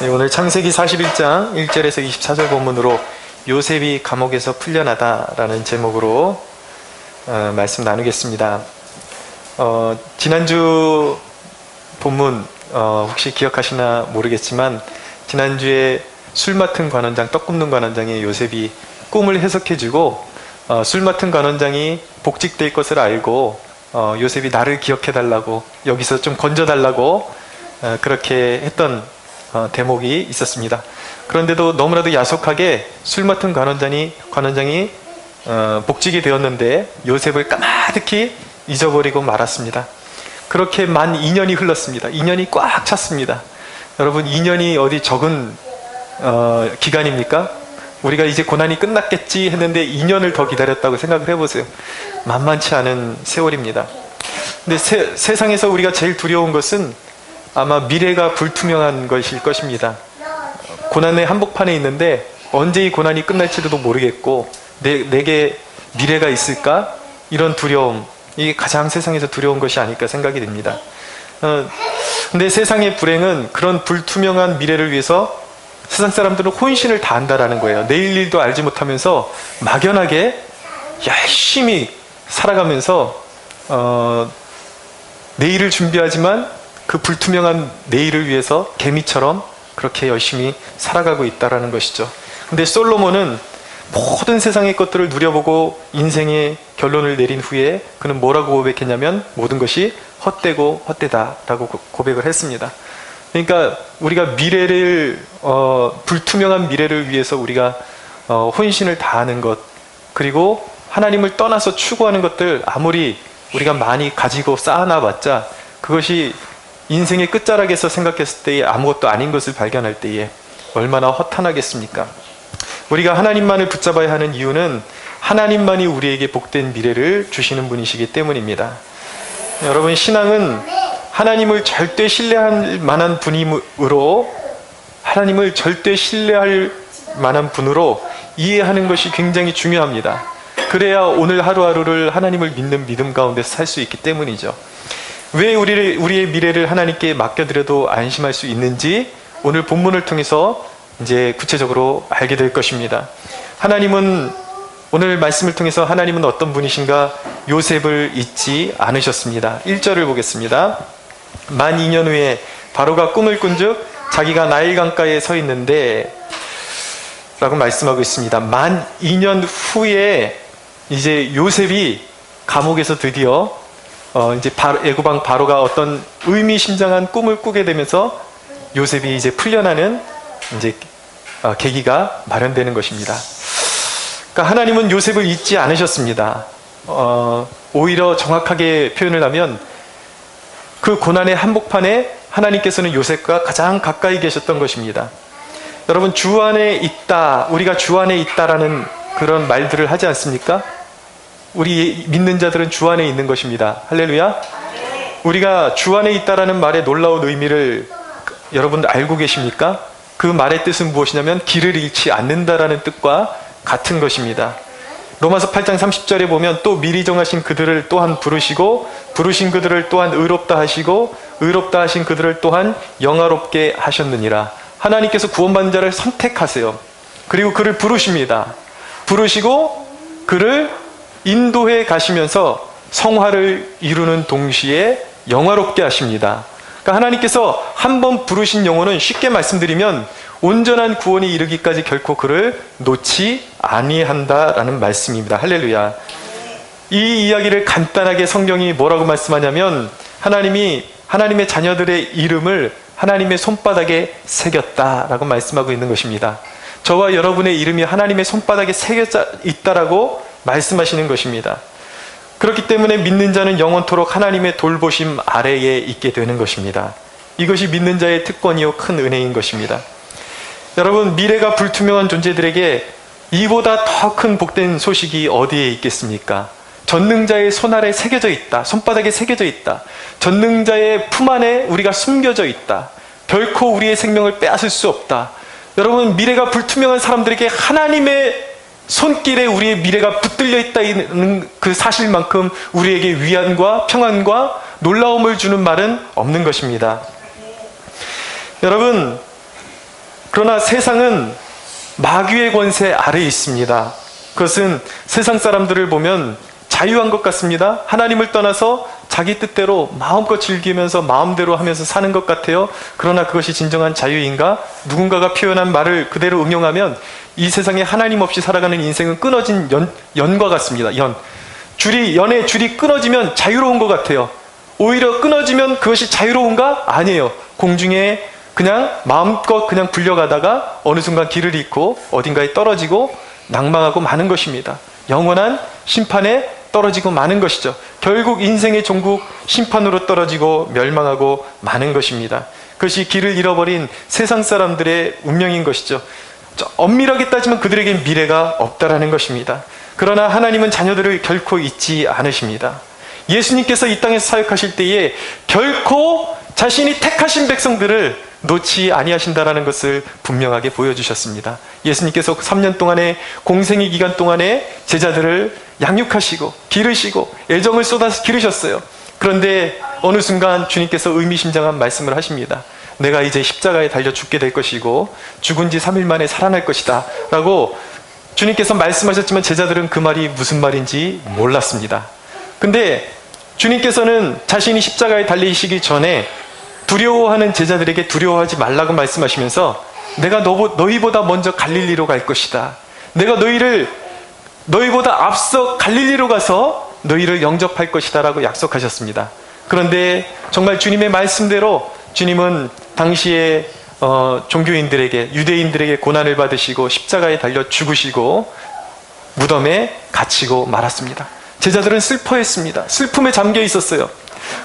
네, 오늘 창세기 41장 1절에서 24절 본문으로 요셉이 감옥에서 풀려나다라는 제목으로 말씀 나누겠습니다. 지난주 본문 혹시 기억하시나 모르겠지만 지난주에 술 맡은 관원장, 떡 굽는 관원장의 요셉이 꿈을 해석해주고 술 맡은 관원장이 복직될 것을 알고 요셉이 나를 기억해달라고, 여기서 좀 건져달라고 그렇게 했던 대목이 있었습니다. 그런데도 너무나도 야속하게 술 맡은 관원장이 복직이 되었는데 요셉을 까마득히 잊어버리고 말았습니다. 그렇게 만 2년이 흘렀습니다. 2년이 꽉 찼습니다. 여러분, 2년이 어디 적은 기간입니까? 우리가 이제 고난이 끝났겠지 했는데 2년을 더 기다렸다고 생각을 해보세요. 만만치 않은 세월입니다. 근데 세상에서 우리가 제일 두려운 것은 아마 미래가 불투명한 것일 것입니다. 고난의 한복판에 있는데 언제 이 고난이 끝날지도 모르겠고 내게 미래가 있을까? 이런 두려움, 이게 가장 세상에서 두려운 것이 아닐까 생각이 됩니다. 근데 세상의 불행은 그런 불투명한 미래를 위해서 세상 사람들은 혼신을 다한다라는 거예요. 내일 일도 알지 못하면서 막연하게 열심히 살아가면서 내일을 준비하지만 그 불투명한 내일을 위해서 개미처럼 그렇게 열심히 살아가고 있다라는 것이죠. 근데 솔로몬은 모든 세상의 것들을 누려보고 인생의 결론을 내린 후에 그는 뭐라고 고백했냐면 모든 것이 헛되고 헛되다라고 고백을 했습니다. 그러니까 우리가 미래를 불투명한 미래를 위해서 우리가 혼신을 다하는 것, 그리고 하나님을 떠나서 추구하는 것들, 아무리 우리가 많이 가지고 쌓아놔봤자 그것이 인생의 끝자락에서 생각했을 때에 아무것도 아닌 것을 발견할 때에 얼마나 허탄하겠습니까? 우리가 하나님만을 붙잡아야 하는 이유는 하나님만이 우리에게 복된 미래를 주시는 분이시기 때문입니다. 여러분, 신앙은 하나님을 절대 신뢰할 만한 분으로, 하나님을 절대 신뢰할 만한 분으로 이해하는 것이 굉장히 중요합니다. 그래야 오늘 하루하루를 하나님을 믿는 믿음 가운데 살 수 있기 때문이죠. 왜 우리의 미래를 하나님께 맡겨드려도 안심할 수 있는지 오늘 본문을 통해서 이제 구체적으로 알게 될 것입니다. 하나님은, 오늘 말씀을 통해서 하나님은 어떤 분이신가? 요셉을 잊지 않으셨습니다. 1절을 보겠습니다. 만 2년 후에 바로가 꿈을 꾼즉 자기가 나일 강가에 서 있는데 라고 말씀하고 있습니다. 만 2년 후에 이제 요셉이 감옥에서 드디어 이제 애굽왕 바로가 어떤 의미심장한 꿈을 꾸게 되면서 요셉이 이제 풀려나는 이제 계기가 마련되는 것입니다. 그러니까 하나님은 요셉을 잊지 않으셨습니다. 오히려 정확하게 표현을 하면 그 고난의 한복판에 하나님께서는 요셉과 가장 가까이 계셨던 것입니다. 여러분, 주 안에 있다, 우리가 주 안에 있다라는 그런 말들을 하지 않습니까? 우리 믿는 자들은 주 안에 있는 것입니다. 할렐루야. 우리가 주 안에 있다라는 말의 놀라운 의미를 여러분 알고 계십니까? 그 말의 뜻은 무엇이냐면 길을 잃지 않는다라는 뜻과 같은 것입니다. 로마서 8장 30절에 보면 또 미리 정하신 그들을 또한 부르시고 부르신 그들을 또한 의롭다 하시고 의롭다 하신 그들을 또한 영화롭게 하셨느니라. 하나님께서 구원받는 자를 선택하세요. 그리고 그를 부르십니다. 부르시고 그를 인도해 가시면서 성화를 이루는 동시에 영화롭게 하십니다. 그러니까 하나님께서 한 번 부르신 영혼은, 쉽게 말씀드리면 온전한 구원이 이르기까지 결코 그를 놓지 아니한다라는 말씀입니다. 할렐루야. 이 이야기를 간단하게 성경이 뭐라고 말씀하냐면 하나님의 자녀들의 이름을 하나님의 손바닥에 새겼다라고 말씀하고 있는 것입니다. 저와 여러분의 이름이 하나님의 손바닥에 새겨져 있다라고 말씀하시는 것입니다. 그렇기 때문에 믿는 자는 영원토록 하나님의 돌보심 아래에 있게 되는 것입니다. 이것이 믿는 자의 특권이요 큰 은혜인 것입니다. 여러분, 미래가 불투명한 존재들에게 이보다 더 큰 복된 소식이 어디에 있겠습니까? 전능자의 손 아래 새겨져 있다. 손바닥에 새겨져 있다. 전능자의 품 안에 우리가 숨겨져 있다. 결코 우리의 생명을 빼앗을 수 없다. 여러분, 미래가 불투명한 사람들에게 하나님의 손길에 우리의 미래가 붙들려 있다는 그 사실만큼 우리에게 위안과 평안과 놀라움을 주는 말은 없는 것입니다. 여러분, 그러나 세상은 마귀의 권세 아래에 있습니다. 그것은 세상 사람들을 보면 자유한 것 같습니다. 하나님을 떠나서 자기 뜻대로 마음껏 즐기면서 마음대로 하면서 사는 것 같아요. 그러나 그것이 진정한 자유인가? 누군가가 표현한 말을 그대로 응용하면 이 세상에 하나님 없이 살아가는 인생은 끊어진 연과 같습니다. 연의 줄이 끊어지면 자유로운 것 같아요. 오히려 끊어지면 그것이 자유로운가? 아니에요. 공중에 그냥 마음껏 그냥 굴려가다가 어느 순간 길을 잃고 어딘가에 떨어지고 낭망하고 마는 것입니다. 영원한 심판에 떨어지고 마는 것이죠. 결국 인생의 종국 심판으로 떨어지고 멸망하고 마는 것입니다. 그것이 길을 잃어버린 세상 사람들의 운명인 것이죠. 엄밀하게 따지면 그들에겐 미래가 없다라는 것입니다. 그러나 하나님은 자녀들을 결코 잊지 않으십니다. 예수님께서 이 땅에서 사역하실 때에 결코 자신이 택하신 백성들을 놓지 아니하신다라는 것을 분명하게 보여주셨습니다. 예수님께서 3년 동안의 공생의 기간 동안에 제자들을 양육하시고 기르시고 애정을 쏟아서 기르셨어요. 그런데 어느 순간 주님께서 의미심장한 말씀을 하십니다. 내가 이제 십자가에 달려 죽게 될 것이고 죽은 지 3일 만에 살아날 것이다 라고 주님께서 말씀하셨지만 제자들은 그 말이 무슨 말인지 몰랐습니다. 근데 주님께서는 자신이 십자가에 달리시기 전에 두려워하는 제자들에게 두려워하지 말라고 말씀하시면서 내가 너희보다 먼저 갈릴리로 갈 것이다. 내가 너희보다 앞서 갈릴리로 가서 너희를 영접할 것이다 라고 약속하셨습니다. 그런데 정말 주님의 말씀대로 주님은 당시에 종교인들에게 유대인들에게 고난을 받으시고 십자가에 달려 죽으시고 무덤에 갇히고 말았습니다. 제자들은 슬퍼했습니다. 슬픔에 잠겨 있었어요.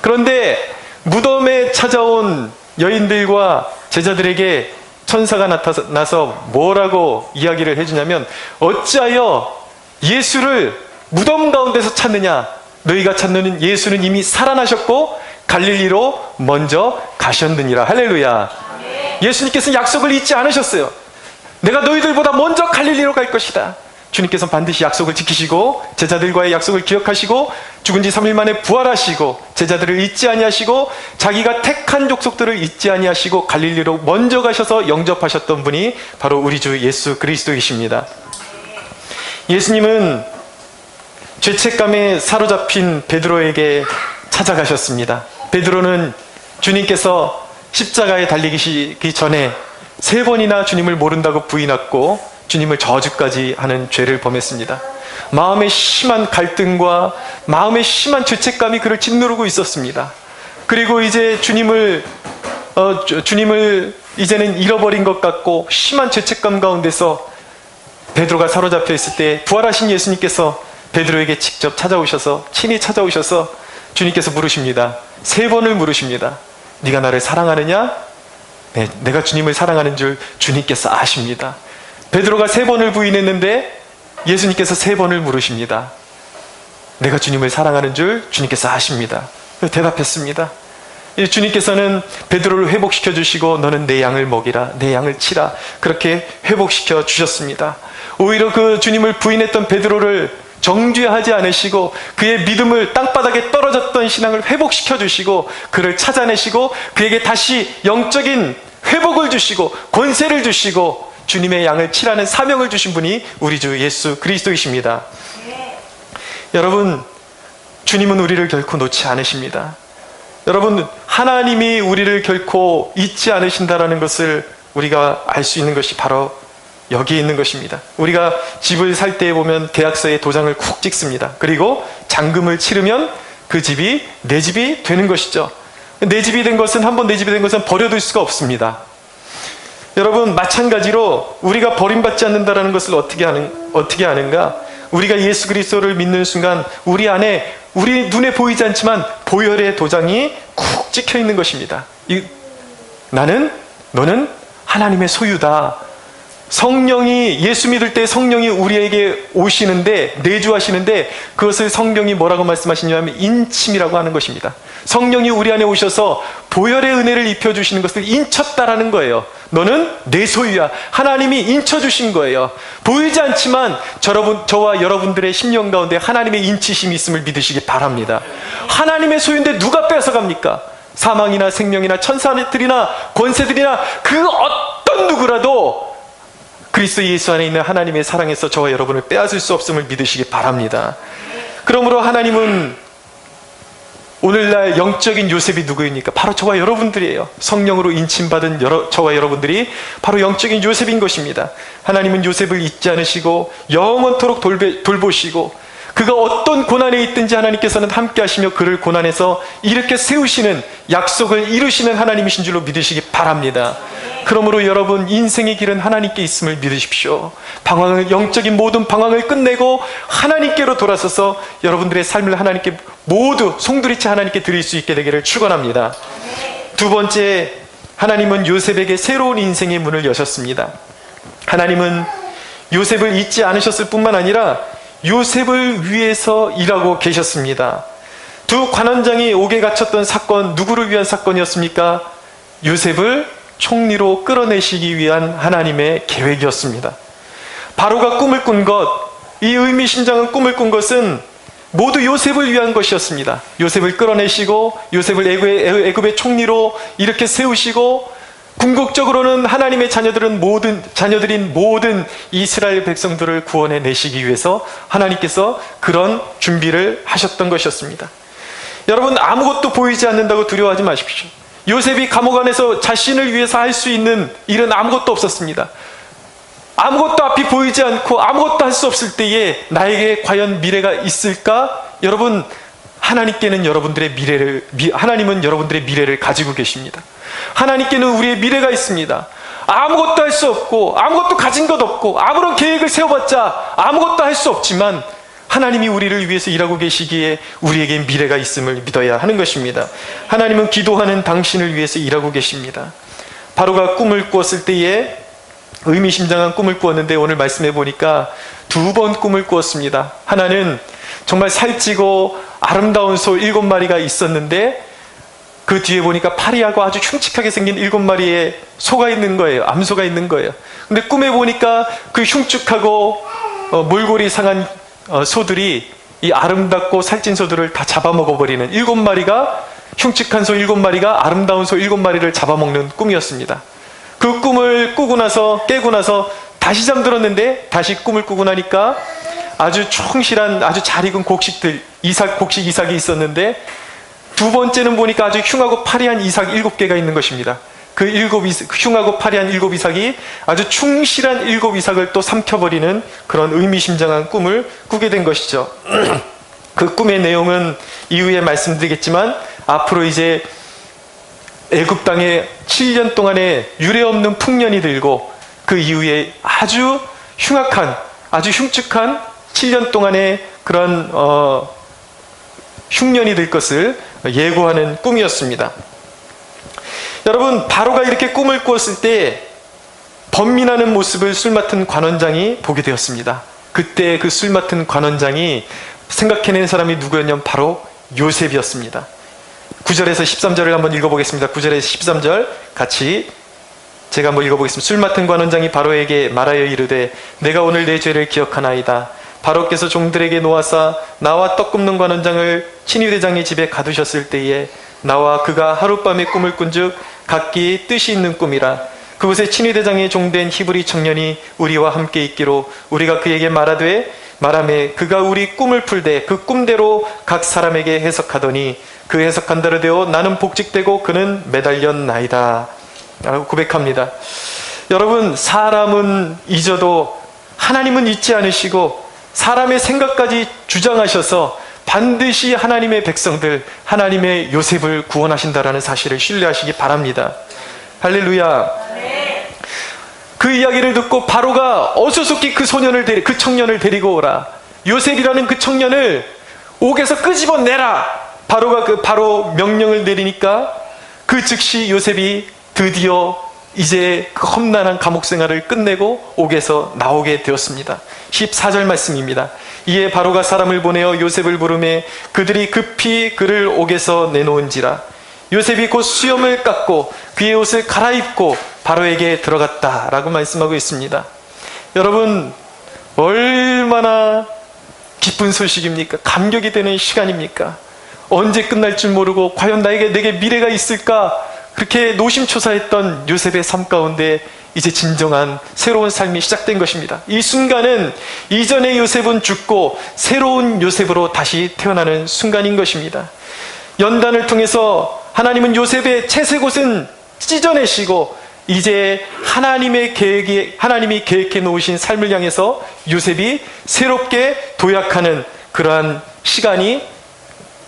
그런데 무덤에 찾아온 여인들과 제자들에게 천사가 나타나서 뭐라고 이야기를 해주냐면 어찌하여 예수를 무덤 가운데서 찾느냐? 너희가 찾는 예수는 이미 살아나셨고 갈릴리로 먼저 가셨느니라. 할렐루야. 예수님께서는 약속을 잊지 않으셨어요. 내가 너희들보다 먼저 갈릴리로 갈 것이다. 주님께서는 반드시 약속을 지키시고 제자들과의 약속을 기억하시고 죽은 지 3일 만에 부활하시고 제자들을 잊지 아니하시고 자기가 택한 족속들을 잊지 아니하시고 갈릴리로 먼저 가셔서 영접하셨던 분이 바로 우리 주 예수 그리스도이십니다. 예수님은 죄책감에 사로잡힌 베드로에게 찾아가셨습니다. 베드로는 주님께서 십자가에 달리기 전에 3번이나 주님을 모른다고 부인했고 주님을 저주까지 하는 죄를 범했습니다. 마음의 심한 갈등과 마음의 심한 죄책감이 그를 짓누르고 있었습니다. 그리고 이제 주님을 이제는 잃어버린 것 같고 심한 죄책감 가운데서 베드로가 사로잡혀 있을 때 부활하신 예수님께서 베드로에게 직접 찾아오셔서 친히 찾아오셔서 주님께서 물으십니다. 3번을 물으십니다. 네가 나를 사랑하느냐? 네, 내가 주님을 사랑하는 줄 주님께서 아십니다. 베드로가 3번을 부인했는데 예수님께서 3번을 물으십니다. 내가 주님을 사랑하는 줄 주님께서 아십니다. 대답했습니다. 주님께서는 베드로를 회복시켜 주시고 너는 내 양을 먹이라, 내 양을 치라, 그렇게 회복시켜 주셨습니다. 오히려 그 주님을 부인했던 베드로를 정죄하지 않으시고 그의 믿음을 땅바닥에 떨어졌던 신앙을 회복시켜 주시고 그를 찾아내시고 그에게 다시 영적인 회복을 주시고 권세를 주시고 주님의 양을 치라는 사명을 주신 분이 우리 주 예수 그리스도이십니다. 여러분, 주님은 우리를 결코 놓지 않으십니다. 여러분, 하나님이 우리를 결코 잊지 않으신다라는 것을 우리가 알 수 있는 것이 바로 여기에 있는 것입니다. 우리가 집을 살 때 보면 계약서에 도장을 쿡 찍습니다. 그리고 잔금을 치르면 그 집이 내 집이 되는 것이죠. 내 집이 된 것은 한번 내 집이 된 것은 버려둘 수가 없습니다. 여러분, 마찬가지로 우리가 버림받지 않는다는 것을 어떻게 아는가? 우리가 예수 그리스도를 믿는 순간 우리 안에 우리 눈에 보이지 않지만 보혈의 도장이 쿡 찍혀 있는 것입니다. 너는 하나님의 소유다. 성령이, 예수 믿을 때 성령이 우리에게 오시는데, 내주하시는데 그것을 성경이 뭐라고 말씀하시냐면 인침이라고 하는 것입니다. 성령이 우리 안에 오셔서 보혈의 은혜를 입혀주시는 것을 인쳤다라는 거예요. 너는 내 소유야. 하나님이 인쳐주신 거예요. 보이지 않지만 저와 여러분들의 심령 가운데 하나님의 인치심이 있음을 믿으시기 바랍니다. 하나님의 소유인데 누가 뺏어갑니까? 사망이나 생명이나 천사들이나 권세들이나 그 어떤 누구라도 그리스도 예수 안에 있는 하나님의 사랑에서 저와 여러분을 빼앗을 수 없음을 믿으시기 바랍니다. 그러므로 하나님은 오늘날 영적인 요셉이 누구입니까? 바로 저와 여러분들이에요. 성령으로 인침받은 저와 여러분들이 바로 영적인 요셉인 것입니다. 하나님은 요셉을 잊지 않으시고 영원토록 돌보시고 그가 어떤 고난에 있든지 하나님께서는 함께 하시며 그를 고난에서 이렇게 세우시는 약속을 이루시는 하나님이신 줄로 믿으시기 바랍니다. 그러므로 여러분 인생의 길은 하나님께 있음을 믿으십시오. 영적인 모든 방황을 끝내고 하나님께로 돌아서서 여러분들의 삶을 하나님께 모두 송두리째 하나님께 드릴 수 있게 되기를 축원합니다. 두 번째, 하나님은 요셉에게 새로운 인생의 문을 여셨습니다. 하나님은 요셉을 잊지 않으셨을 뿐만 아니라 요셉을 위해서 일하고 계셨습니다. 두 관원장이 옥에 갇혔던 사건, 누구를 위한 사건이었습니까? 요셉을 총리로 끌어내시기 위한 하나님의 계획이었습니다. 바로가 꿈을 꾼 것, 이 의미심장한 꿈을 꾼 것은 모두 요셉을 위한 것이었습니다. 요셉을 끌어내시고 요셉을 애굽의 총리로 이렇게 세우시고 궁극적으로는 하나님의 자녀들인 모든 이스라엘 백성들을 구원해 내시기 위해서 하나님께서 그런 준비를 하셨던 것이었습니다. 여러분, 아무것도 보이지 않는다고 두려워하지 마십시오. 요셉이 감옥 안에서 자신을 위해서 할 수 있는 일은 아무것도 없었습니다. 아무것도 앞이 보이지 않고 아무것도 할 수 없을 때에 나에게 과연 미래가 있을까? 여러분, 하나님은 여러분들의 미래를 가지고 계십니다. 하나님께는 우리의 미래가 있습니다. 아무것도 할 수 없고 아무것도 가진 것 없고 아무런 계획을 세워봤자 아무것도 할 수 없지만 하나님이 우리를 위해서 일하고 계시기에 우리에게 미래가 있음을 믿어야 하는 것입니다. 하나님은 기도하는 당신을 위해서 일하고 계십니다. 바로가 꿈을 꾸었을 때에 의미심장한 꿈을 꾸었는데 오늘 말씀해 보니까 두 번 꿈을 꾸었습니다. 하나는 정말 살찌고 아름다운 소 7마리가 있었는데 그 뒤에 보니까 파리하고 아주 흉측하게 생긴 7마리의 소가 있는 거예요. 암소가 있는 거예요. 근데 꿈에 보니까 그 흉측하고 몰골이 상한 소들이 이 아름답고 살찐 소들을 다 잡아먹어버리는 7마리가, 흉측한 소 7마리가 아름다운 소 7마리를 잡아먹는 꿈이었습니다. 그 꿈을 깨고 나서 다시 잠들었는데 다시 꿈을 꾸고 나니까 아주 충실한 아주 잘 익은 곡식 이삭이 있었는데 두 번째는 보니까 아주 흉하고 파리한 이삭 7개가 있는 것입니다. 그 흉하고 파리한 7이삭이 아주 충실한 7이삭을 또 삼켜버리는 그런 의미심장한 꿈을 꾸게 된 것이죠. 그 꿈의 내용은 이후에 말씀드리겠지만 앞으로 이제 애굽 땅에 7년 동안의 유례없는 풍년이 들고 그 이후에 아주 흉악한 아주 흉측한 7년 동안의 그런 흉년이 될 것을 예고하는 꿈이었습니다. 여러분, 바로가 이렇게 꿈을 꾸었을 때 번민하는 모습을 술 맡은 관원장이 보게 되었습니다. 그때 그 술 맡은 관원장이 생각해낸 사람이 누구였냐면 바로 요셉이었습니다. 9절에서 13절을 한번 읽어보겠습니다. 9절에서 13절 같이 제가 한번 읽어보겠습니다. 술 맡은 관원장이 바로에게 말하여 이르되 내가 오늘 내 죄를 기억하나이다. 바로께서 종들에게 놓아사 나와 떡 굽는 관원장을 친위대장의 집에 가두셨을 때에 나와 그가 하룻밤에 꿈을 꾼즉 각기 뜻이 있는 꿈이라. 그곳에 친위대장의 종된 히브리 청년이 우리와 함께 있기로 우리가 그에게 말하매 그가 우리 꿈을 풀되 그 꿈대로 각 사람에게 해석하더니 그 해석한 대로 되어 나는 복직되고 그는 매달렸나이다 라고 고백합니다. 여러분, 사람은 잊어도 하나님은 잊지 않으시고 사람의 생각까지 주장하셔서 반드시 하나님의 백성들, 하나님의 요셉을 구원하신다라는 사실을 신뢰하시기 바랍니다. 할렐루야. 그 이야기를 듣고 바로가 어수선히 그 청년을 데리고 오라. 요셉이라는 그 청년을 옥에서 끄집어내라. 바로 명령을 내리니까 그 즉시 요셉이 드디어 이제 그 험난한 감옥 생활을 끝내고 옥에서 나오게 되었습니다. 14절 말씀입니다. 이에 바로가 사람을 보내어 요셉을 부르매 그들이 급히 그를 옥에서 내놓은지라. 요셉이 곧 수염을 깎고 그의 옷을 갈아입고 바로에게 들어갔다라고 말씀하고 있습니다. 여러분, 얼마나 기쁜 소식입니까? 감격이 되는 시간입니까? 언제 끝날 줄 모르고 과연 내게 미래가 있을까? 그렇게 노심초사했던 요셉의 삶 가운데 이제 진정한 새로운 삶이 시작된 것입니다. 이 순간은 이전의 요셉은 죽고 새로운 요셉으로 다시 태어나는 순간인 것입니다. 연단을 통해서 하나님은 요셉의 채색옷은 찢어내시고 이제 하나님이 계획해 놓으신 삶을 향해서 요셉이 새롭게 도약하는 그러한 시간이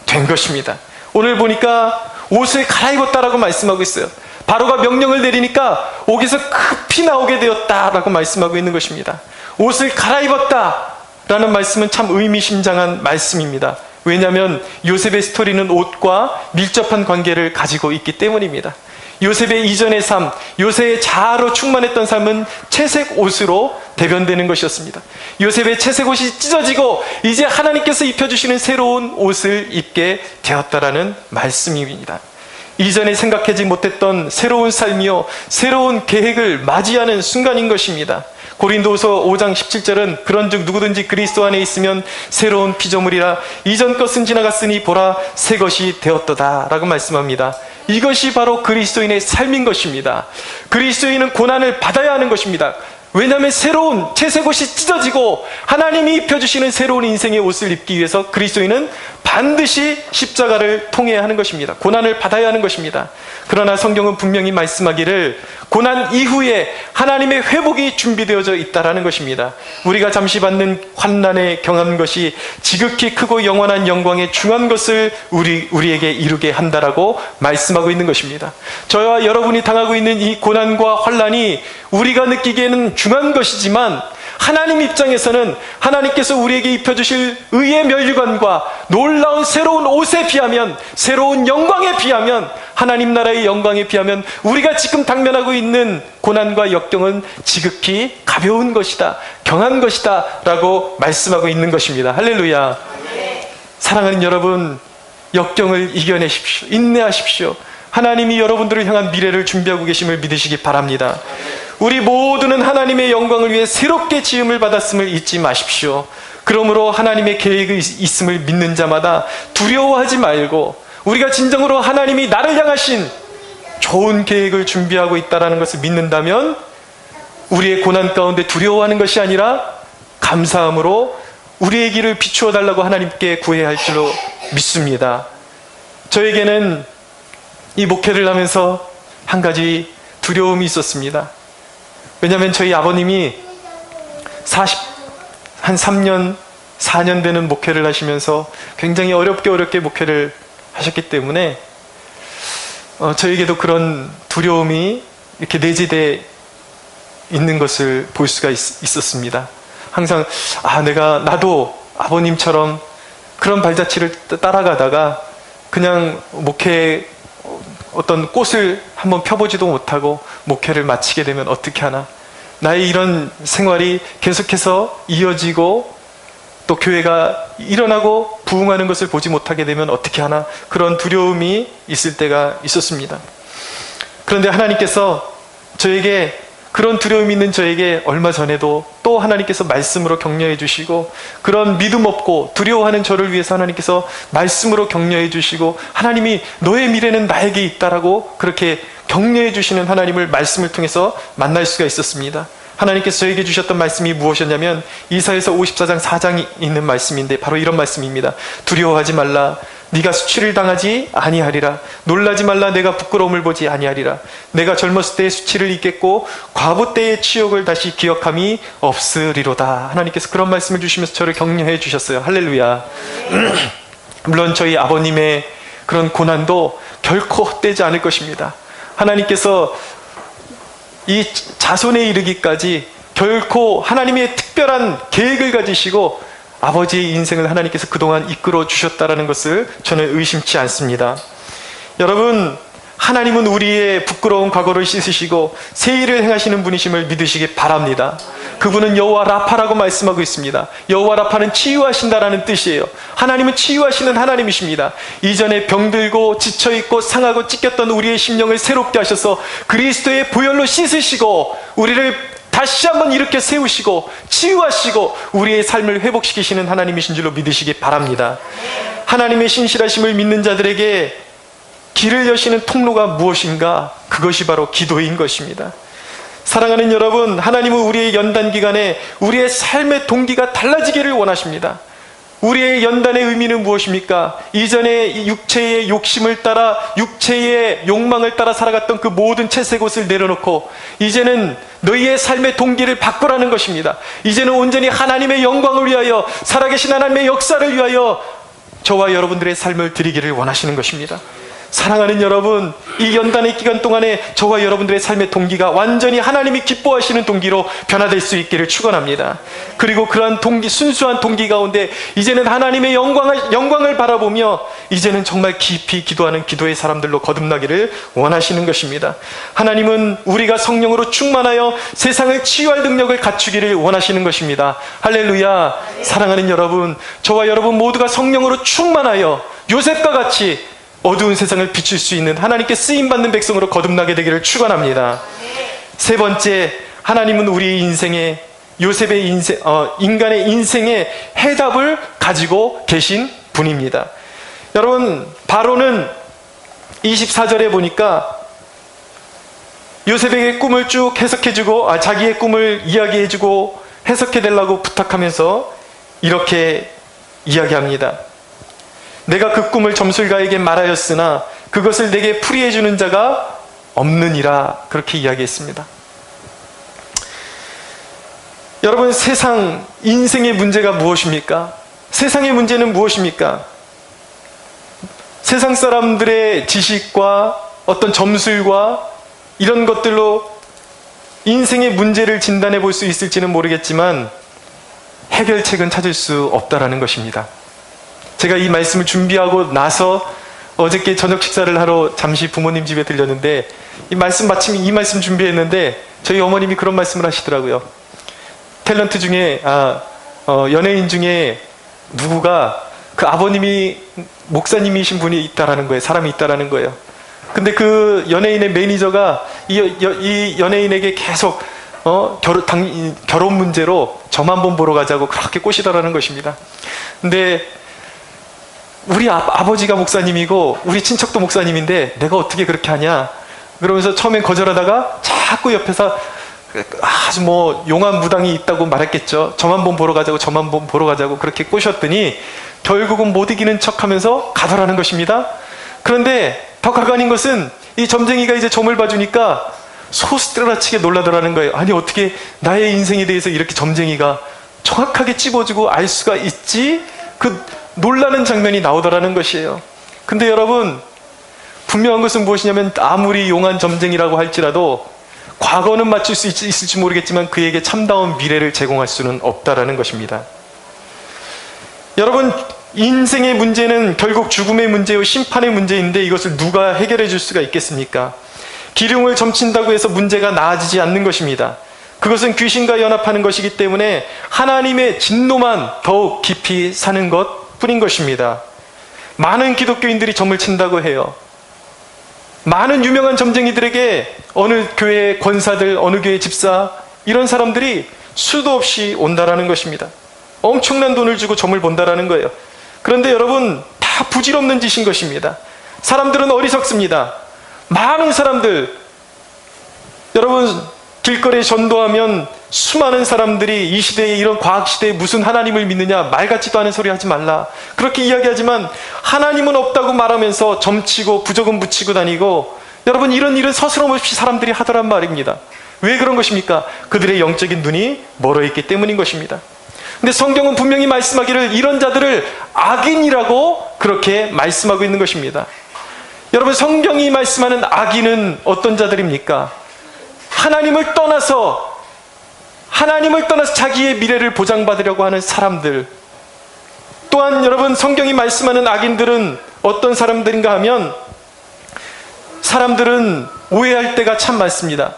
된 것입니다. 오늘 보니까 옷을 갈아입었다라고 말씀하고 있어요. 바로가 명령을 내리니까 옥에서 급히 나오게 되었다라고 말씀하고 있는 것입니다. 옷을 갈아입었다라는 말씀은 참 의미심장한 말씀입니다. 왜냐하면 요셉의 스토리는 옷과 밀접한 관계를 가지고 있기 때문입니다. 요셉의 이전의 삶, 요셉의 자아로 충만했던 삶은 채색 옷으로 대변되는 것이었습니다. 요셉의 채색 옷이 찢어지고 이제 하나님께서 입혀주시는 새로운 옷을 입게 되었다라는 말씀입니다. 이전에 생각하지 못했던 새로운 삶이요, 새로운 계획을 맞이하는 순간인 것입니다. 고린도후서 5장 17절은 그런즉 누구든지 그리스도 안에 있으면 새로운 피조물이라 이전 것은 지나갔으니 보라 새 것이 되었도다 라고 말씀합니다. 이것이 바로 그리스도인의 삶인 것입니다. 그리스도인은 고난을 받아야 하는 것입니다. 왜냐하면 새로운 채색옷이 찢어지고 하나님이 입혀주시는 새로운 인생의 옷을 입기 위해서 그리스도인은 반드시 십자가를 통해야 하는 것입니다. 고난을 받아야 하는 것입니다. 그러나 성경은 분명히 말씀하기를 고난 이후에 하나님의 회복이 준비되어져 있다라는 것입니다. 우리가 잠시 받는 환난에 경한 것이 지극히 크고 영원한 영광에 중한 것을 우리에게 이루게 한다라고 말씀하고 있는 것입니다. 저와 여러분이 당하고 있는 이 고난과 환난이 우리가 느끼기에는 중한 것이지만 하나님 입장에서는 하나님께서 우리에게 입혀주실 의의 면류관과 놀라운 새로운 옷에 비하면, 새로운 영광에 비하면, 하나님 나라의 영광에 비하면 우리가 지금 당면하고 있는 고난과 역경은 지극히 가벼운 것이다, 경한 것이다 라고 말씀하고 있는 것입니다. 할렐루야. 사랑하는 여러분, 역경을 이겨내십시오. 인내하십시오. 하나님이 여러분들을 향한 미래를 준비하고 계심을 믿으시기 바랍니다. 우리 모두는 하나님의 영광을 위해 새롭게 지음을 받았음을 잊지 마십시오. 그러므로 하나님의 계획이 있음을 믿는 자마다 두려워하지 말고 우리가 진정으로 하나님이 나를 향하신 좋은 계획을 준비하고 있다는 것을 믿는다면 우리의 고난 가운데 두려워하는 것이 아니라 감사함으로 우리의 길을 비추어 달라고 하나님께 구해야 할 줄로 믿습니다. 저에게는 이 목회를 하면서 한 가지 두려움이 있었습니다. 왜냐하면 저희 아버님이 한 3년, 4년 되는 목회를 하시면서 굉장히 어렵게 목회를 하셨기 때문에 저에게도 그런 두려움이 이렇게 내재되어 있는 것을 볼 수가 있었습니다. 항상 나도 아버님처럼 그런 발자취를 따라가다가 그냥 목회 어떤 꽃을 한번 펴보지도 못하고 목회를 마치게 되면 어떻게 하나, 나의 이런 생활이 계속해서 이어지고 또 교회가 일어나고 부흥하는 것을 보지 못하게 되면 어떻게 하나, 그런 두려움이 있을 때가 있었습니다. 그런데 하나님께서 저에게, 그런 두려움이 있는 저에게 얼마 전에도 또 하나님께서 말씀으로 격려해 주시고, 그런 믿음 없고 두려워하는 저를 위해서 하나님께서 말씀으로 격려해 주시고, 하나님이 너의 미래는 나에게 있다라고 그렇게 격려해 주시는 하나님을 말씀을 통해서 만날 수가 있었습니다. 하나님께서 저에게 주셨던 말씀이 무엇이었냐면 이사야서 54장 4장이 있는 말씀인데 바로 이런 말씀입니다. 두려워하지 말라. 네가 수치를 당하지 아니하리라. 놀라지 말라. 내가 부끄러움을 보지 아니하리라. 내가 젊었을 때의 수치를 잊겠고 과부 때의 치욕을 다시 기억함이 없으리로다. 하나님께서 그런 말씀을 주시면서 저를 격려해 주셨어요. 할렐루야. 물론 저희 아버님의 그런 고난도 결코 헛되지 않을 것입니다. 하나님께서 이 자손에 이르기까지 결코 하나님의 특별한 계획을 가지시고 아버지의 인생을 하나님께서 그동안 이끌어 주셨다는 것을 저는 의심치 않습니다. 여러분, 하나님은 우리의 부끄러운 과거를 씻으시고 새 일을 행하시는 분이심을 믿으시기 바랍니다. 그분은 여호와 라파라고 말씀하고 있습니다. 여호와 라파는 치유하신다라는 뜻이에요. 하나님은 치유하시는 하나님이십니다. 이전에 병들고 지쳐있고 상하고 찢겼던 우리의 심령을 새롭게 하셔서 그리스도의 보혈로 씻으시고 우리를 다시 한번 이렇게 세우시고 치유하시고 우리의 삶을 회복시키시는 하나님이신 줄로 믿으시기 바랍니다. 하나님의 신실하심을 믿는 자들에게 길을 여시는 통로가 무엇인가? 그것이 바로 기도인 것입니다. 사랑하는 여러분, 하나님은 우리의 연단 기간에 우리의 삶의 동기가 달라지기를 원하십니다. 우리의 연단의 의미는 무엇입니까? 이전에 육체의 욕심을 따라, 육체의 욕망을 따라 살아갔던 그 모든 채색옷을 내려놓고 이제는 너희의 삶의 동기를 바꾸라는 것입니다. 이제는 온전히 하나님의 영광을 위하여, 살아계신 하나님의 역사를 위하여 저와 여러분들의 삶을 드리기를 원하시는 것입니다. 사랑하는 여러분, 이 연단의 기간 동안에 저와 여러분들의 삶의 동기가 완전히 하나님이 기뻐하시는 동기로 변화될 수 있기를 축원합니다. 그리고 그러한 동기, 순수한 동기 가운데 이제는 하나님의 영광을 바라보며 이제는 정말 깊이 기도하는 기도의 사람들로 거듭나기를 원하시는 것입니다. 하나님은 우리가 성령으로 충만하여 세상을 치유할 능력을 갖추기를 원하시는 것입니다. 할렐루야. 사랑하는 여러분, 저와 여러분 모두가 성령으로 충만하여 요셉과 같이 어두운 세상을 비출 수 있는 하나님께 쓰임받는 백성으로 거듭나게 되기를 축원합니다. 세 번째, 하나님은 우리 인생의, 요셉의 인생, 인간의 인생의 해답을 가지고 계신 분입니다. 여러분, 바로는 24절에 보니까 요셉에게 꿈을 쭉 해석해주고, 자기의 꿈을 이야기해주고 해석해달라고 부탁하면서 이렇게 이야기합니다. 내가 그 꿈을 점술가에게 말하였으나 그것을 내게 풀이해주는 자가 없느니라. 그렇게 이야기했습니다. 여러분, 세상, 인생의 문제가 무엇입니까? 세상의 문제는 무엇입니까? 세상 사람들의 지식과 어떤 점술과 이런 것들로 인생의 문제를 진단해 볼 수 있을지는 모르겠지만 해결책은 찾을 수 없다라는 것입니다. 제가 이 말씀을 준비하고 나서 어저께 저녁 식사를 하러 잠시 부모님 집에 들렸는데 마침 이 말씀 준비했는데 저희 어머님이 그런 말씀을 하시더라고요. 탤런트 중에 연예인 중에 누구가 그 아버님이 목사님이신 분이 있다라는 거예요. 사람이 있다라는 거예요. 근데 그 연예인의 매니저가 이 연예인에게 계속 결혼 문제로 점 한번 보러 가자고 그렇게 꼬시더라는 것입니다. 근데 우리 아버지가 목사님이고 우리 친척도 목사님인데 내가 어떻게 그렇게 하냐 그러면서 처음엔 거절하다가 자꾸 옆에서 아주 용한 무당이 있다고 말했겠죠. 점 한번 보러 가자고, 점 한번 보러 가자고 그렇게 꼬셨더니 결국은 못 이기는 척하면서 가더라는 것입니다. 그런데 더 가관인 것은 이 점쟁이가 이제 점을 봐주니까 소스라치게 놀라더라는 거예요. 아니, 어떻게 나의 인생에 대해서 이렇게 점쟁이가 정확하게 찝어주고 알 수가 있지? 그 놀라는 장면이 나오더라는 것이에요. 근데 여러분, 분명한 것은 무엇이냐면 아무리 용한 점쟁이라고 할지라도 과거는 맞출 수 있을지 모르겠지만 그에게 참다운 미래를 제공할 수는 없다라는 것입니다. 여러분, 인생의 문제는 결국 죽음의 문제요, 심판의 문제인데 이것을 누가 해결해 줄 수가 있겠습니까? 기름을 점친다고 해서 문제가 나아지지 않는 것입니다. 그것은 귀신과 연합하는 것이기 때문에 하나님의 진노만 더욱 깊이 사는 것 뿐인 것입니다. 많은 기독교인들이 점을 친다고 해요. 많은 유명한 점쟁이들에게 어느 교회 권사들, 어느 교회 집사, 이런 사람들이 수도 없이 온다라는 것입니다. 엄청난 돈을 주고 점을 본다라는 거예요. 그런데 여러분, 다 부질없는 짓인 것입니다. 사람들은 어리석습니다. 많은 사람들, 여러분, 길거리에 전도하면 수많은 사람들이 이 시대에, 이런 과학시대에 무슨 하나님을 믿느냐, 말 같지도 않은 소리 하지 말라 그렇게 이야기하지만 하나님은 없다고 말하면서 점치고 부적은 붙이고 다니고, 여러분, 이런 일은 서스럼 없이 사람들이 하더란 말입니다. 왜 그런 것입니까? 그들의 영적인 눈이 멀어있기 때문인 것입니다. 근데 성경은 분명히 말씀하기를 이런 자들을 악인이라고 그렇게 말씀하고 있는 것입니다. 여러분, 성경이 말씀하는 악인은 어떤 자들입니까? 하나님을 떠나서 자기의 미래를 보장받으려고 하는 사람들. 또한 여러분, 성경이 말씀하는 악인들은 어떤 사람들인가 하면, 사람들은 오해할 때가 참 많습니다.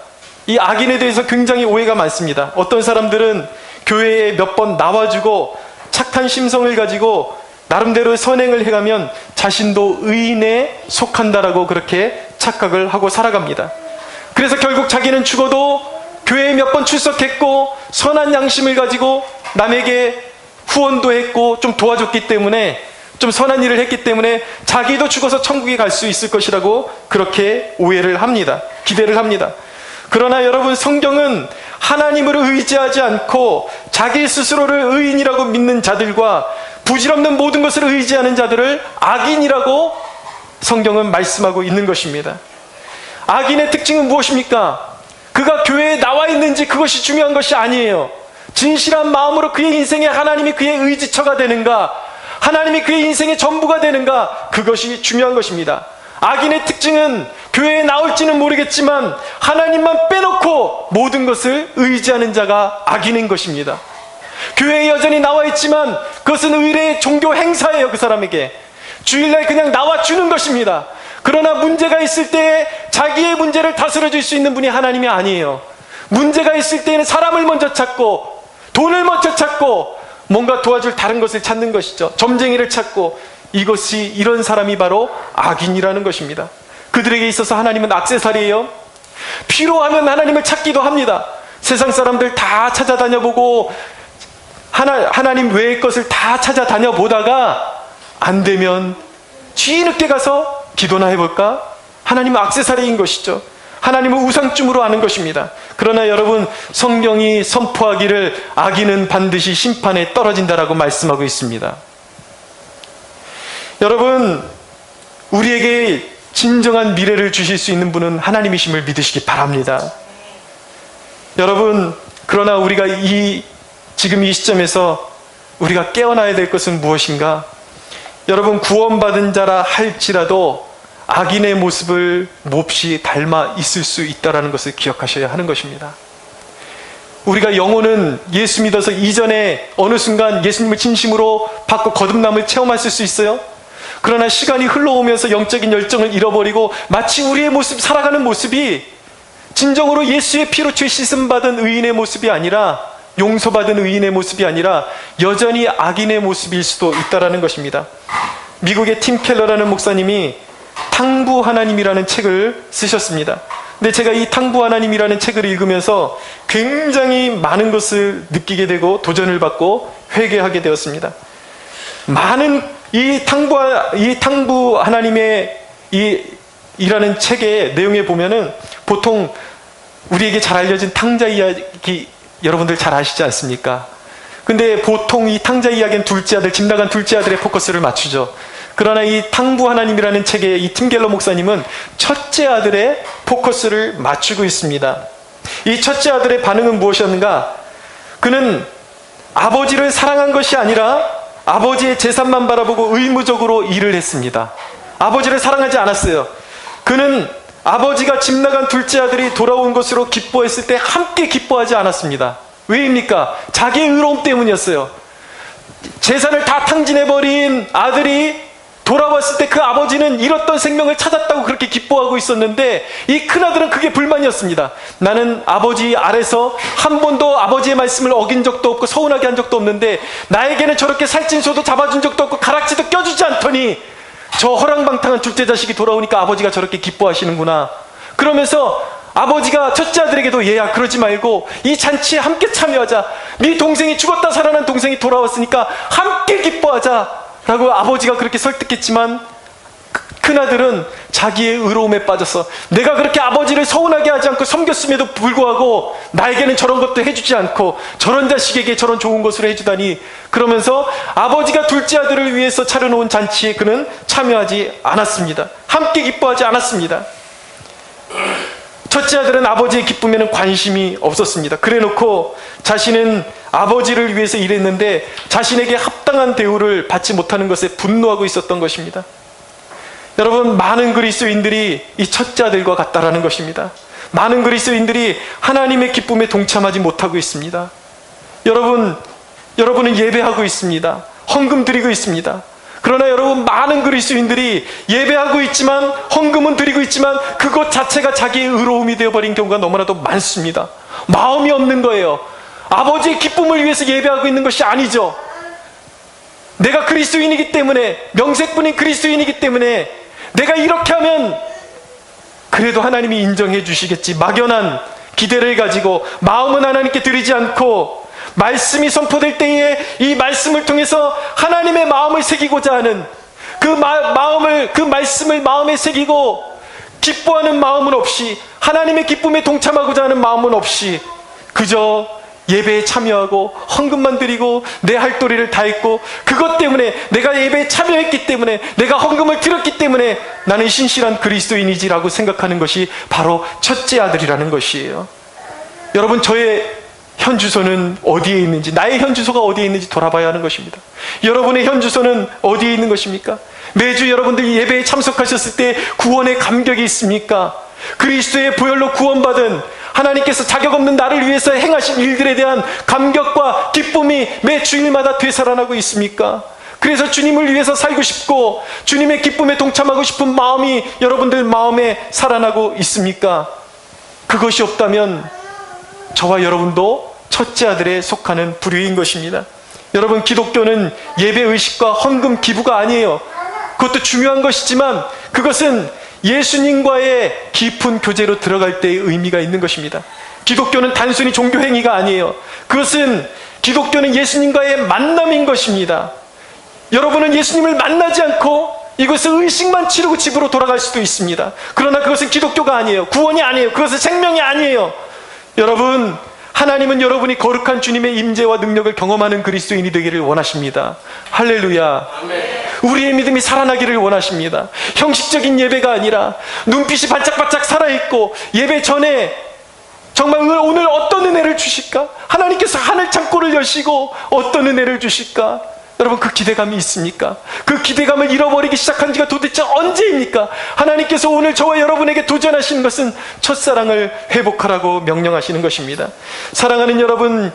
이 악인에 대해서 굉장히 오해가 많습니다. 어떤 사람들은 교회에 몇 번 나와주고 착한 심성을 가지고 나름대로 선행을 해가면 자신도 의인에 속한다라고 그렇게 착각을 하고 살아갑니다. 그래서 결국 자기는 죽어도 교회에 몇 번 출석했고 선한 양심을 가지고 남에게 후원도 했고 좀 도와줬기 때문에, 좀 선한 일을 했기 때문에 자기도 죽어서 천국에 갈 수 있을 것이라고 그렇게 오해를 합니다. 기대를 합니다. 그러나 여러분, 성경은 하나님을 의지하지 않고 자기 스스로를 의인이라고 믿는 자들과 부질없는 모든 것을 의지하는 자들을 악인이라고 성경은 말씀하고 있는 것입니다. 악인의 특징은 무엇입니까? 그가 교회에 나와 있는지 그것이 중요한 것이 아니에요. 진실한 마음으로 그의 인생에 하나님이 그의 의지처가 되는가, 하나님이 그의 인생의 전부가 되는가, 그것이 중요한 것입니다. 악인의 특징은 교회에 나올지는 모르겠지만 하나님만 빼놓고 모든 것을 의지하는 자가 악인인 것입니다. 교회에 여전히 나와 있지만 그것은 의례의 종교 행사예요. 그 사람에게 주일날 그냥 나와주는 것입니다. 그러나 문제가 있을 때 자기의 문제를 다스려 줄 수 있는 분이 하나님이 아니에요. 문제가 있을 때에는 사람을 먼저 찾고 돈을 먼저 찾고 뭔가 도와줄 다른 것을 찾는 것이죠. 점쟁이를 찾고, 이것이, 이런 사람이 바로 악인이라는 것입니다. 그들에게 있어서 하나님은 액세서리예요. 필요하면 하나님을 찾기도 합니다. 세상 사람들 다 찾아다녀보고 하나님 외의 것을 다 찾아다녀보다가 안 되면 뒤늦게 가서 기도나 해볼까? 하나님은 액세서리인 것이죠. 하나님을 우상쯤으로 아는 것입니다. 그러나 여러분, 성경이 선포하기를 악인은 반드시 심판에 떨어진다라고 말씀하고 있습니다. 여러분, 우리에게 진정한 미래를 주실 수 있는 분은 하나님이심을 믿으시기 바랍니다. 여러분, 그러나 우리가 지금 이 시점에서 우리가 깨어나야 될 것은 무엇인가? 여러분, 구원받은 자라 할지라도 악인의 모습을 몹시 닮아 있을 수 있다는 것을 기억하셔야 하는 것입니다. 우리가 영혼은 예수 믿어서 이전에 어느 순간 예수님을 진심으로 받고 거듭남을 체험했을 수 있어요. 그러나 시간이 흘러오면서 영적인 열정을 잃어버리고 마치 우리의 모습, 살아가는 모습이 진정으로 예수의 피로 죄 씻음 받은 의인의 모습이 아니라, 용서받은 의인의 모습이 아니라 여전히 악인의 모습일 수도 있다는 것입니다. 미국의 팀 켈러라는 목사님이 탕부 하나님이라는 책을 쓰셨습니다. 근데 제가 이 탕부 하나님이라는 책을 읽으면서 굉장히 많은 것을 느끼게 되고 도전을 받고 회개하게 되었습니다. 많은 이 탕부 하나님의 이라는 책의 내용에 보면은 보통 우리에게 잘 알려진 탕자 이야기 여러분들 잘 아시지 않습니까? 근데 보통 이 탕자 이야기는 둘째 아들, 집 나간 둘째 아들의 포커스를 맞추죠. 그러나 이 탕부 하나님이라는 책의 이 팀 켈러 목사님은 첫째 아들의 포커스를 맞추고 있습니다. 이 첫째 아들의 반응은 무엇이었는가? 그는 아버지를 사랑한 것이 아니라 아버지의 재산만 바라보고 의무적으로 일을 했습니다. 아버지를 사랑하지 않았어요. 그는 아버지가 집 나간 둘째 아들이 돌아온 것으로 기뻐했을 때 함께 기뻐하지 않았습니다. 왜입니까? 자기의 의로움 때문이었어요. 재산을 다 탕진해버린 아들이 돌아왔을 때 그 아버지는 잃었던 생명을 찾았다고 그렇게 기뻐하고 있었는데, 이 큰아들은 그게 불만이었습니다. 나는 아버지 아래서 한 번도 아버지의 말씀을 어긴 적도 없고 서운하게 한 적도 없는데, 나에게는 저렇게 살찐 소도 잡아준 적도 없고 가락지도 껴주지 않더니 저 허랑방탕한 둘째 자식이 돌아오니까 아버지가 저렇게 기뻐하시는구나. 그러면서 아버지가 첫째 아들에게도, 얘야 그러지 말고 이 잔치에 함께 참여하자. 네 동생이 죽었다 살아난 동생이 돌아왔으니까 함께 기뻐하자 라고 아버지가 그렇게 설득했지만, 큰아들은 자기의 의로움에 빠져서 내가 그렇게 아버지를 서운하게 하지 않고 섬겼음에도 불구하고 나에게는 저런 것도 해주지 않고 저런 자식에게 저런 좋은 것을 해주다니, 그러면서 아버지가 둘째 아들을 위해서 차려놓은 잔치에 그는 참여하지 않았습니다. 함께 기뻐하지 않았습니다. 첫째 아들은 아버지의 기쁨에는 관심이 없었습니다. 그래놓고 자신은 아버지를 위해서 일했는데 자신에게 합당한 대우를 받지 못하는 것에 분노하고 있었던 것입니다. 여러분, 많은 그리스도인들이 이 첫째 아들과 같다라는 것입니다. 많은 그리스도인들이 하나님의 기쁨에 동참하지 못하고 있습니다. 여러분은 예배하고 있습니다. 헌금 드리고 있습니다. 그러나 여러분, 많은 그리스도인들이 예배하고 있지만, 헌금은 드리고 있지만 그것 자체가 자기의 의로움이 되어버린 경우가 너무나도 많습니다. 마음이 없는 거예요. 아버지의 기쁨을 위해서 예배하고 있는 것이 아니죠. 내가 그리스도인이기 때문에, 명색뿐인 그리스도인이기 때문에 내가 이렇게 하면 그래도 하나님이 인정해 주시겠지, 막연한 기대를 가지고 마음은 하나님께 드리지 않고, 말씀이 선포될 때에 이 말씀을 통해서 하나님의 마음을 새기고자 하는 그 말씀을 마음에 새기고 기뻐하는 마음은 없이, 하나님의 기쁨에 동참하고자 하는 마음은 없이 그저 예배에 참여하고 헌금만 드리고 내 할 도리를 다 했고, 그것 때문에, 내가 예배에 참여했기 때문에, 내가 헌금을 드렸기 때문에 나는 신실한 그리스도인이지라고 생각하는 것이 바로 첫째 아들이라는 것이에요. 여러분, 저의 현 주소는 어디에 있는지, 나의 현 주소가 어디에 있는지 돌아봐야 하는 것입니다. 여러분의 현 주소는 어디에 있는 것입니까? 매주 여러분들이 예배에 참석하셨을 때 구원의 감격이 있습니까? 그리스도의 보혈로 구원받은 하나님께서 자격 없는 나를 위해서 행하신 일들에 대한 감격과 기쁨이 매 주일마다 되살아나고 있습니까? 그래서 주님을 위해서 살고 싶고 주님의 기쁨에 동참하고 싶은 마음이 여러분들 마음에 살아나고 있습니까? 그것이 없다면 저와 여러분도 첫째 아들에 속하는 부류인 것입니다. 여러분, 기독교는 예배의식과 헌금 기부가 아니에요. 그것도 중요한 것이지만 그것은 예수님과의 깊은 교제로 들어갈 때의 의미가 있는 것입니다. 기독교는 단순히 종교 행위가 아니에요. 그것은, 기독교는 예수님과의 만남인 것입니다. 여러분은 예수님을 만나지 않고 이것을 의식만 치르고 집으로 돌아갈 수도 있습니다. 그러나 그것은 기독교가 아니에요. 구원이 아니에요. 그것은 생명이 아니에요. 여러분, 하나님은 여러분이 거룩한 주님의 임재와 능력을 경험하는 그리스도인이 되기를 원하십니다. 할렐루야. 아멘. 우리의 믿음이 살아나기를 원하십니다. 형식적인 예배가 아니라 눈빛이 반짝반짝 살아있고, 예배 전에 정말 오늘 어떤 은혜를 주실까? 하나님께서 하늘 창고를 여시고 어떤 은혜를 주실까? 여러분, 그 기대감이 있습니까? 그 기대감을 잃어버리기 시작한 지가 도대체 언제입니까? 하나님께서 오늘 저와 여러분에게 도전하시는 것은 첫사랑을 회복하라고 명령하시는 것입니다. 사랑하는 여러분,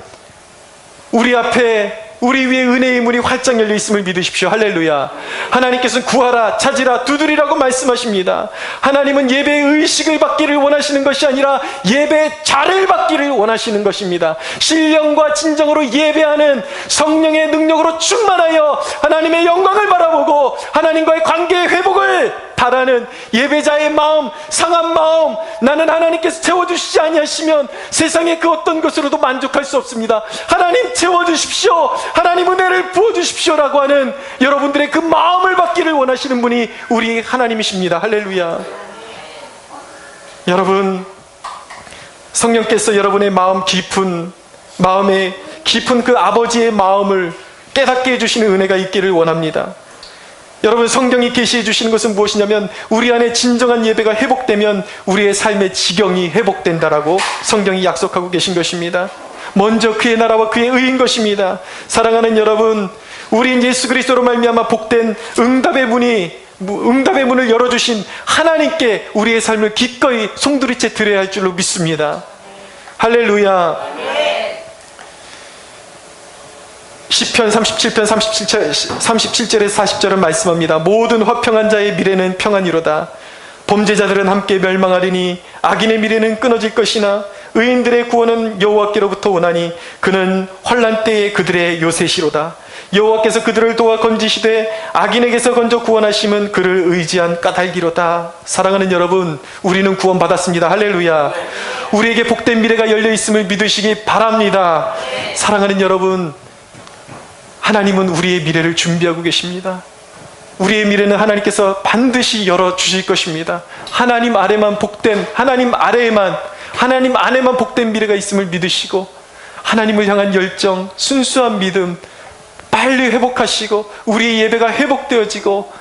우리 앞에, 우리 위에 은혜의 문이 활짝 열려 있음을 믿으십시오. 할렐루야. 하나님께서는 구하라, 찾으라, 두드리라고 말씀하십니다. 하나님은 예배의 의식을 받기를 원하시는 것이 아니라 예배의 자를 받기를 원하시는 것입니다. 신령과 진정으로 예배하는 성령의 능력으로 충만하여 하나님의 영광을 바라보고 하나님과의 관계의 회복을 바라는 예배자의 마음, 상한 마음, 나는 하나님께서 채워주시지 아니하시면 세상의 그 어떤 것으로도 만족할 수 없습니다. 하나님 채워주십시오, 하나님 은혜를 부어주십시오라고 하는 여러분들의 그 마음을 받기를 원하시는 분이 우리 하나님이십니다. 할렐루야. 여러분, 성령께서 여러분의 마음에 깊은 그 아버지의 마음을 깨닫게 해주시는 은혜가 있기를 원합니다. 여러분, 성경이 계시해 주시는 것은 무엇이냐면, 우리 안에 진정한 예배가 회복되면 우리의 삶의 지경이 회복된다라고 성경이 약속하고 계신 것입니다. 먼저 그의 나라와 그의 의인 것입니다. 사랑하는 여러분, 우리는 예수 그리스도로 말미암아 복된 응답의 문을 열어주신 하나님께 우리의 삶을 기꺼이 송두리째 드려야 할 줄로 믿습니다. 할렐루야. 시편 37편 37절에서 40절은 말씀합니다. 모든 화평한 자의 미래는 평안이로다. 범죄자들은 함께 멸망하리니 악인의 미래는 끊어질 것이나 의인들의 구원은 여호와께로부터 오나니 그는 환난 때에 그들의 요새시로다. 여호와께서 그들을 도와 건지시되 악인에게서 건져 구원하심은 그를 의지한 까닭이로다. 사랑하는 여러분, 우리는 구원받았습니다. 할렐루야. 우리에게 복된 미래가 열려있음을 믿으시기 바랍니다. 사랑하는 여러분, 하나님은 우리의 미래를 준비하고 계십니다. 우리의 미래는 하나님께서 반드시 열어주실 것입니다. 하나님 아래에만 복된 미래가 있음을 믿으시고, 하나님을 향한 열정, 순수한 믿음 빨리 회복하시고, 우리의 예배가 회복되어지고,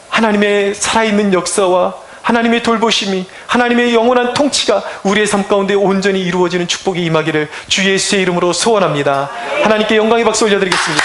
하나님의 살아있는 역사와 하나님의 돌보심이, 하나님의 영원한 통치가 우리의 삶 가운데 온전히 이루어지는 축복이 임하기를 주 예수의 이름으로 소원합니다. 하나님께 영광의 박수 올려드리겠습니다.